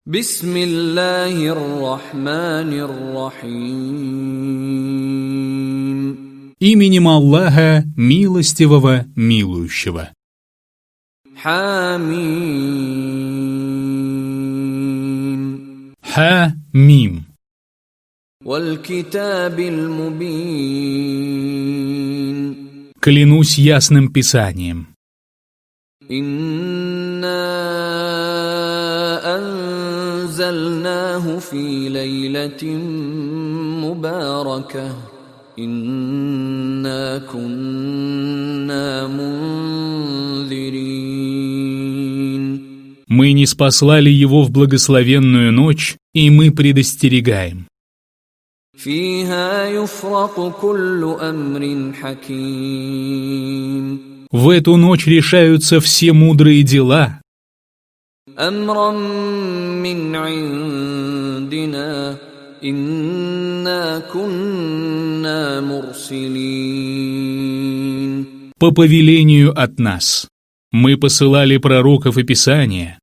Бисмиллахир рахманир рахим. Именем Аллаха, милостивого, милующего. Хамим. Ха-мим. Валь китабил мубин. Клянусь ясным писанием. أنزلناه في ليلة مباركة إنا كنا منذرين. Мы ниспослали его в благословенную ночь, и мы предостерегаем. فيها يفرق كل أمر حكيم. В эту ночь решаются все мудрые дела. أمرا من عندنا إنا كنا مرسلين. По повелению от нас. Мы посылали пророков и писания.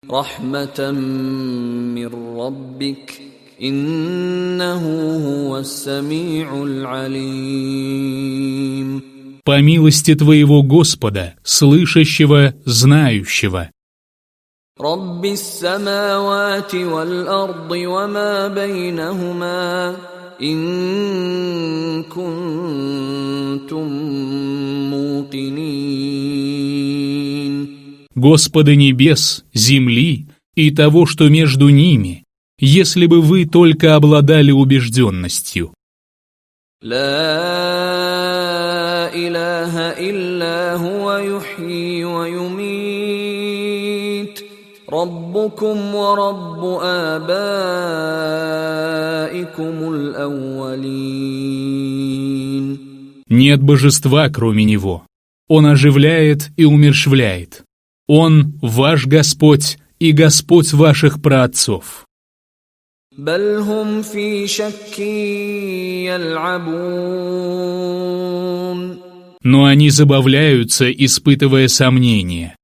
رحمة من ربك إنه هو السميع العليم. По милости твоего Господа, слышащего, знающего. رب السماوات والأرض وما بينهما إن كنتم موقنين. Господа небес, земли и того, что между ними, если бы вы только обладали убежденностью. لا إله إلا هو يحيي ويميت ربكم ورب آبائكم الأولين. Нет божества, кроме Него. Он оживляет и умерщвляет. Он ваш Господь и Господь ваших праотцов. بل هم في شك يلعبون. Но они забавляются, испытывая сомнения.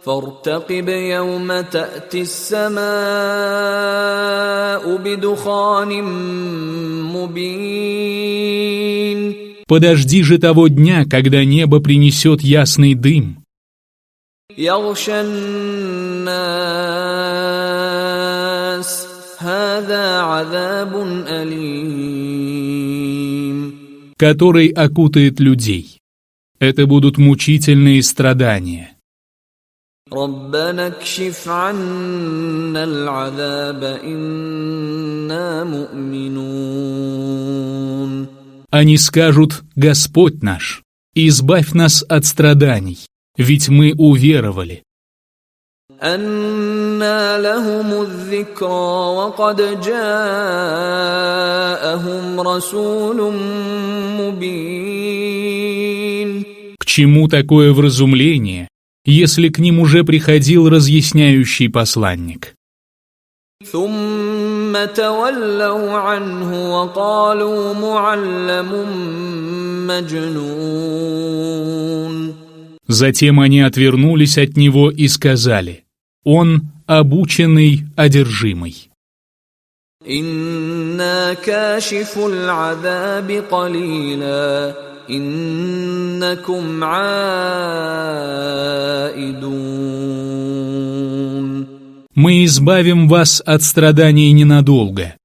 فارتقب يوم تأتي السماء بدخان مبين. Подожди же того дня, когда небо принесет ясный дым. يغشى الناس هذا عذاب أليم. Который окутает людей. Это будут мучительные страдания. ربنا اكشف عنا العذاب إنا مؤمنون. Они скажут: Господь наш, избавь нас от страданий, ведь мы уверовали. أنى لهم الذكرى وقد جاءهم رسول مبين. К чему такое вразумление, если к ним уже приходил разъясняющий посланник? ثم تولوا عنه وقالوا معلم مجنون. Затем они отвернулись от него и сказали: Он обученный, одержимый. إنا كاشف العذاب قليلا إنكم عائدون. Мы избавим вас от страданий ненадолго,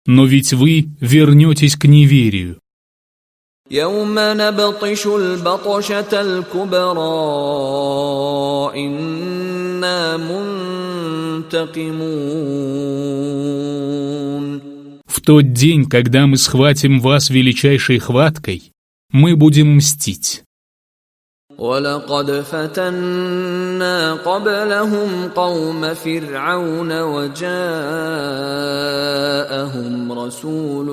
но ведь вы вернетесь к неверию. يوم نبطش البطشة الكبرى إنا منتقمون. В тот день, когда мы схватим вас величайшей хваткой, мы будем мстить. ولقد فتنا قبلهم قوم فرعون وجاءهم رسول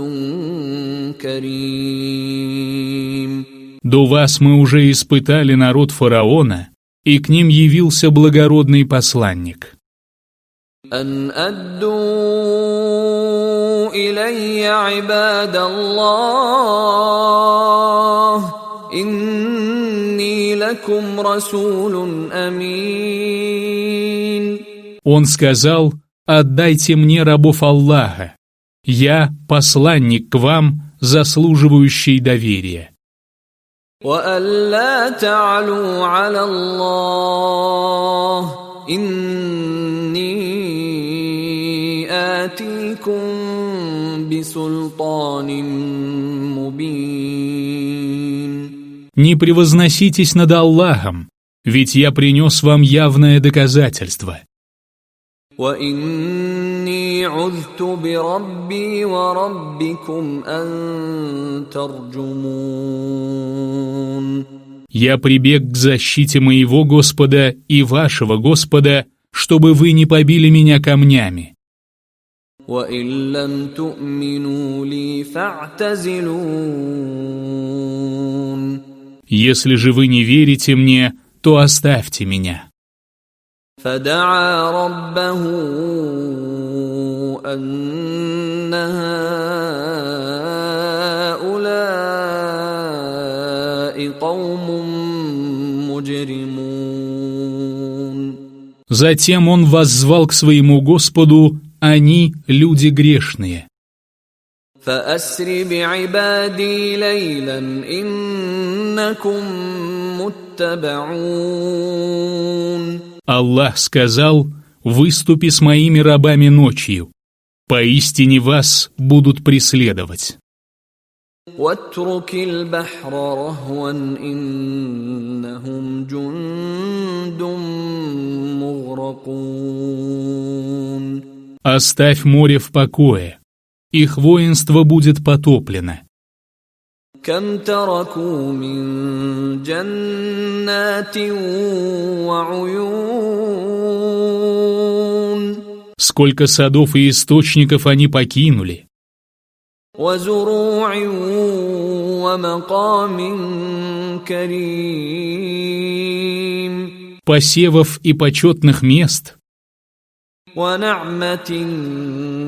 كريم. До вас мы уже испытали народ фараона, и к ним явился благородный посланник. أن أدوا إلي عباد الله إني لكم رسول أمين. Он сказал: «Отдайте мне рабов Аллаха. Я посланник к вам, заслуживающий доверия». وَأَلَّا تَعْلُوا عَلَى اللَّهِ إِنِّي آتِيكُم بِسُلْطَانٍ مُّبِينٍ. Не превозноситесь над Аллахом, ведь я принес вам явное доказательство. وَإِنِّي عُذْتُ بِرَبِّي وَرَبِّكُمْ أَن تَرْجُمُونِ. Я прибег к защите моего Господа и вашего Господа, чтобы вы не побили меня камнями. وَإِن لَّمْ تُؤْمِنُوا لِي فَاعْتَزِلُونِ. Если же вы не верите мне, то оставьте меня. فدعا ربه أن هؤلاء قوم مجرمون. Затем он воззвал к своему Господу: они люди грешные. فأسر بعبادي ليلا إنكم متبعون. Аллах сказал: «Выступи с моими рабами ночью, поистине вас будут преследовать». واترك البحر رهوا إنهم جند مغرقون. Оставь море в покое, их воинство будет потоплено. كم تركوا من جنات وعيون. Сколько садов и источников они покинули. وزروع ومقام كريم. Посевов и почетных мест. ونعمة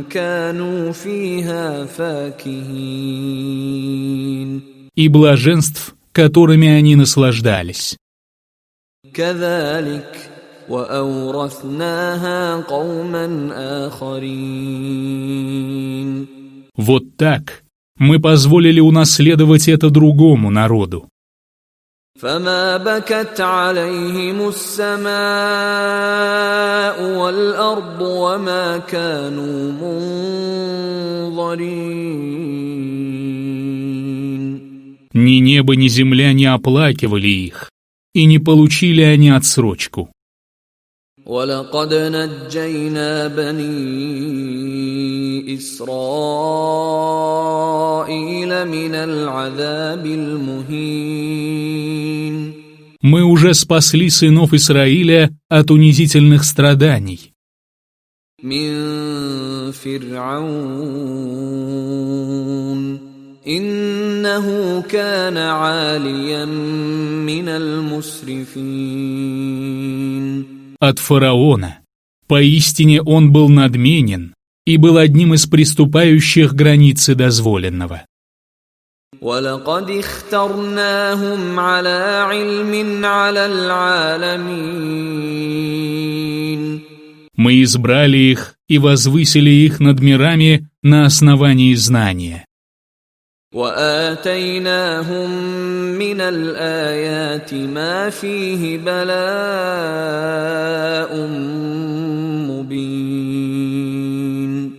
كانوا فيها فاكهين. И блаженств, которыми они наслаждались. كذلك وأورثناها قوما آخرين. Вот так мы позволили унаследовать это другому народу. فما بكت عليهم السماء والأرض وما كانوا منظرين. Ни небо, ни земля не оплакивали их, и не получили они отсрочку. ولقد نجينا بني إسرائيل من العذاب المهين. Мы уже спасли сынов Израиля от унизительных страданий. من فرعون إنه كان عاليا من المسرفين. От фараона. Поистине он был надменен и был одним из приступающих границы дозволенного. وَلَقَدِ اخْتَرْنَاهُمْ عَلَى عِلْمٍ عَلَى الْعَالَمِينَ. Мы избрали их и возвысили их над мирами на основании знания. وَآتَيْنَاهُمْ مِنَ الْآيَاتِ مَا فِيهِ بَلَاءٌ مُبِينٌ.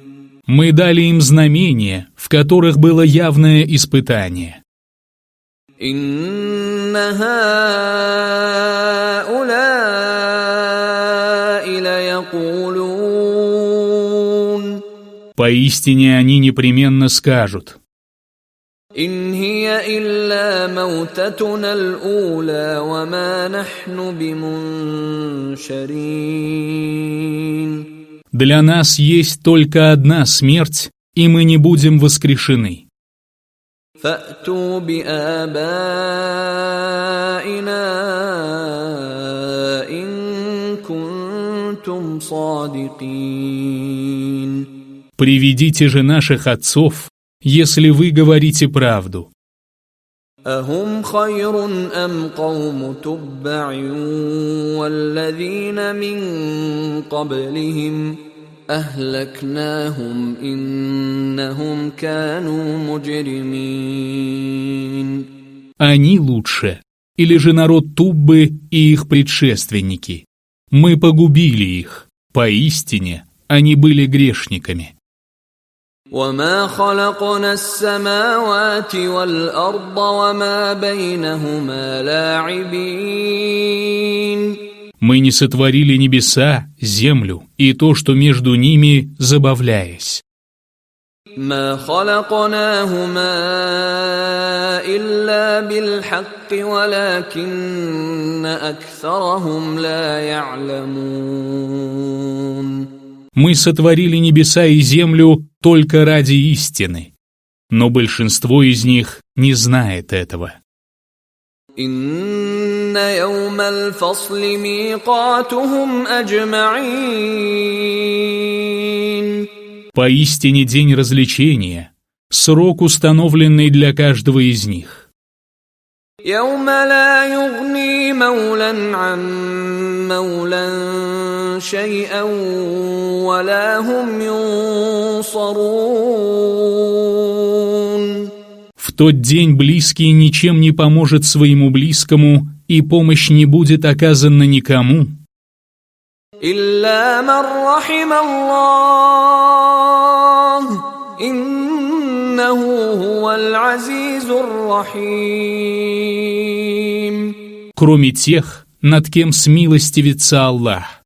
Мы дали им знамения, в которых было явное испытание. إِنَّ هَؤُلَاءِ لَيَقُولُونَ. Поистине они непременно скажут: إِنْ هِيَ إِلَّا مَوْتَتُنَا الْأُولَى وَمَا نَحْنُ بِمُنشَرِينَ. для нас есть только одна смерть, и мы не будем воскрешены. فَأْتُوا بِآبَائِنَا إِن كُنتُمْ صَادِقِينَ. Приведите же наших отцов, если вы говорите правду. أهم خير أم قوم تبع والذين من قبلهم أهلكناهم إنهم كانوا مجرمين. Они лучше, или же народ Туббы и их предшественники? Мы погубили их, поистине они были грешниками. وما خلقنا السماوات والأرض وما بينهما لاعبين. Мы не сотворили небеса, землю и то, что между ними, забавляясь. ما خلقناهما إلا بالحق ولكن أكثرهم لا يعلمون. Мы сотворили небеса и землю только ради истины, но большинство из них не знает этого. إن يوم الفصل ميقاتهم أجمعين. Поистине день развлечения, срок, установленный для каждого из них. يوم لا يغني مولا عن مولا شيئا ولا هم ينصرون. В тот день близкий ничем не поможет своему близкому, и помощь не будет оказана никому. إلا من رحم الله إنه هو العزيز الرحيم. Кроме тех, над кем смилостивится Аллах.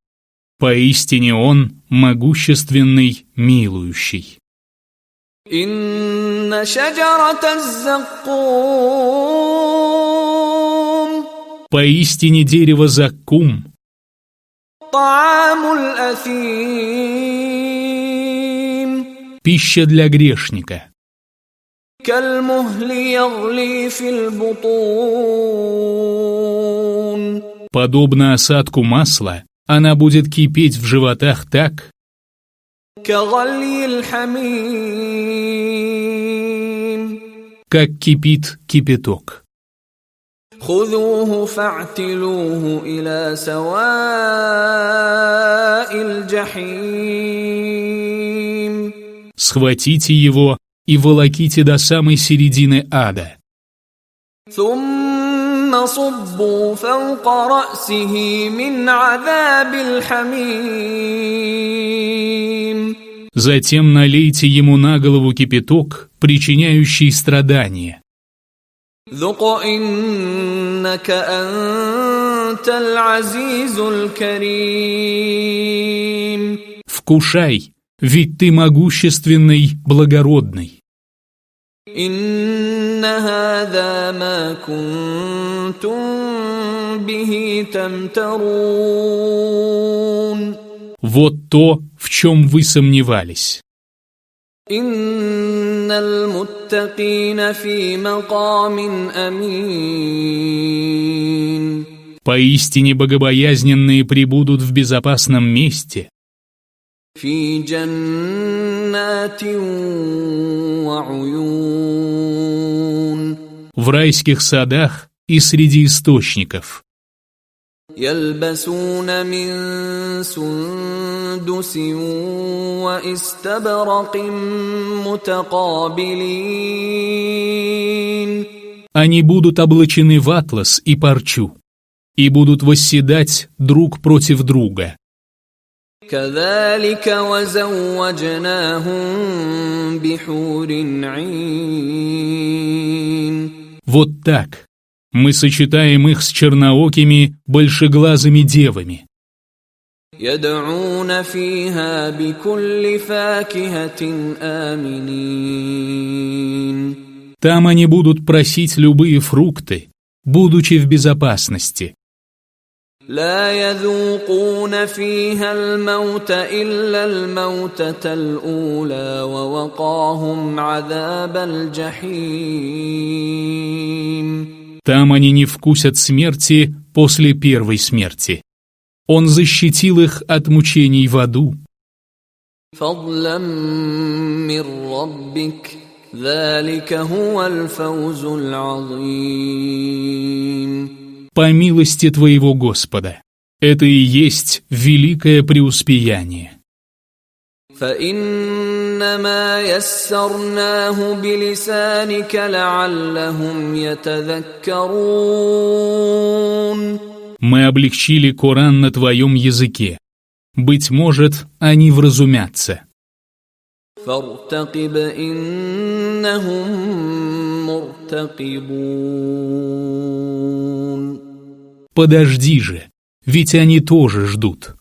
Поистине Он могущественный, милующий. إن شجرة الزقوم. Поистине дерево заккум. طعام الأثيم. Пища для грешника. كالمهل يغلي في البطون. Подобно осадку масла, она будет кипеть в животах так, كغلي الحميم. как кипит кипяток. خذوه فاعتلوه إلى سواء الجحيم. Схватите его и волоките до самой середины ада. ثم صبوا فوق رأسه من عذاب الحميم. Затем налейте ему на голову кипяток, причиняющий страдания. ذق إنك أنت العزيز الكريم. Вкушай, ведь ты могущественный, благородный. إن هذا ما كنتم به تمترون. Вот то, в чем вы сомневались. إن المتقين في مقام أمين. Поистине богобоязненные пребудут в безопасном месте, في جنات وعيون. в райских садах и среди источников. يلبسون من سندس واستبرق متقابلين. Они будут облачены в атлас и парчу, и будут восседать друг против друга. كذلك وزوجناهم بحور عين. Вот так мы сочетаем их с черноокими, большеглазыми девами. يدعون فيها بكل فاكهة آمنين. Там они будут просить любые фрукты, будучи в безопасности. لا يذوقون فيها الموت إلا الموتة الأولى ووقاهم عذاب الجحيم. Там они не вкусят смерти после первой смерти. Он защитил их от мучений в аду. فضلا من ربك ذلك هو الفوز العظيم. По милости Твоего Господа. Это и есть великое преуспеяние. فإنما يسرناه بلسانك لعلهم يتذكرون. Мы облегчили Коран на Твоем языке. Быть может, они вразумятся. فارتقب إنهم مرتقبون. Подожди же, ведь они тоже ждут.